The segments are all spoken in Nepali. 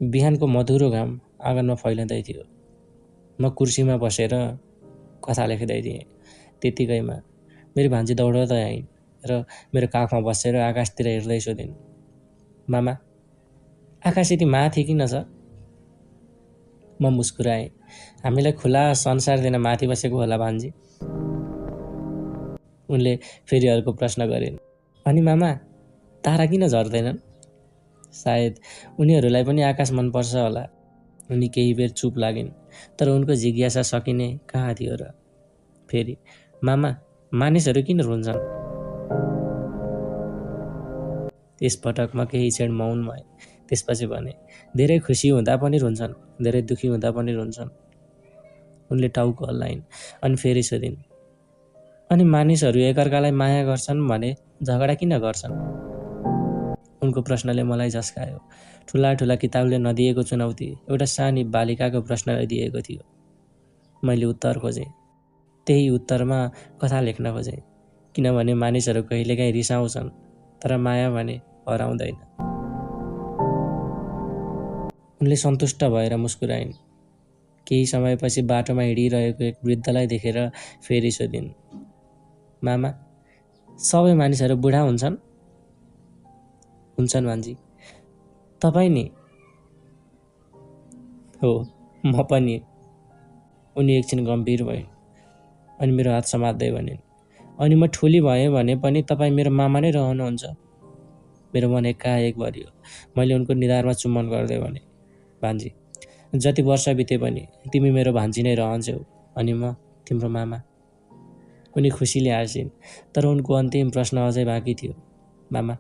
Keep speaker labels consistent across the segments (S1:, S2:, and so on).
S1: बिहानको मधुरो घाम आँगनमा फैलिँदै थियो। म कुर्सीमा बसेर कथा लेख्दै थिएँ। त्यतिकैमा मेरो भान्जी दौडदै आइन् र मेरो काखमा बसेर आकाशतिर हेर्दै सोधिन्, मामा, आकाश यति माथि किन छ? म मुस्कुराएँ। हामीलाई खुला संसार दिन माथि बसेको होला भान्जी। उनले फेरि अर्को प्रश्न गरिन्, अनि मामा, तारा किन झर्दैनन्? सायद उनीहरूलाई पनि आकाश मनपर्छ होला। उनी केही बेर चुप लागिन्, तर उनको जिज्ञासा सकिने कहाँ थियो र? फेरि, मामा, मानिसहरू किन रुन्छन्? त्यसपटक म केही क्षण मौन भएँ। त्यसपछि भने, धेरै खुसी हुँदा पनि रुन्छन्, धेरै दुखी हुँदा पनि रुन्छन्। उनले टाउको हल्लाइन् अनि फेरि सोधिन्, अनि मानिसहरू एकअर्कालाई माया गर्छन् भने झगडा किन गर्छन्? उनको प्रश्नले मलाई झस्कायो। ठुला ठुला किताबले नदिएको चुनौती एउटा सानी बालिकाको प्रश्नले दिएको थियो। मैले उत्तर खोजेँ। त्यही उत्तरमा कथा लेख्न खोजेँ, किनभने मानिसहरू कहिलेकाहीँ रिसाउँछन्, तर माया भने हराउँदैन। उनले सन्तुष्ट भएर मुस्कुराइन्। केही समयपछि बाटोमा हिँडिरहेको एक वृद्धलाई देखेर फेरि सोधिन्, मामा, सबै मानिसहरू बुढा हुन्छन्? हुन्छन् भान्जी। तपाईँ नि? हो, म पनि। उनी एकछिन गम्भीर भइन् अनि मेरो हात समात्दै भनिन्, अनि म ठुली भएँ भने पनि तपाईँ मेरो मामा नै रहनुहुन्छ। मेरो मन एकाएक भरियो। मैले उनको निधारमा चुम्बन गर्दै भने, भान्जी, जति वर्ष बिते पनि तिमी मेरो भान्जी नै रहन्छौ अनि म तिम्रो मामा। उनी खुसीले हाँसिन्, तर उनको अन्तिम प्रश्न अझै बाँकी थियो, मामा,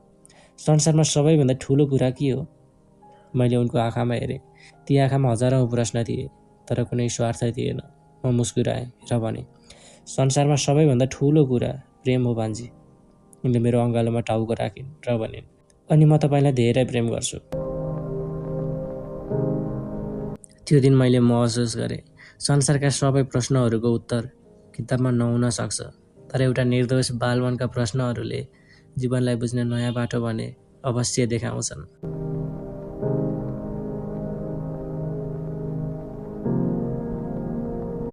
S1: संसारमा सबैभन्दा ठुलो कुरा के हो? मैले उनको आँखामा हेरेँ। ती आँखामा हजारौँ प्रश्न थिए, तर कुनै स्वार्थ थिएन। म मुस्कुराएँ र भने, संसारमा सबैभन्दा ठुलो कुरा प्रेम हो भान्जी। उनले मेरो अँगालोमा टाउको राखिन् र भनिन्, अनि म तपाईँलाई धेरै प्रेम गर्छु। त्यो दिन मैले महसुस गरेँ, संसारका सबै प्रश्नहरूको उत्तर किताबमा नहुन सक्छ, तर एउटा निर्दोष बालमनका प्रश्नहरूले जीवनलाई बुझ्ने नयाँ बाटो भने अवश्य देखाउँछन्।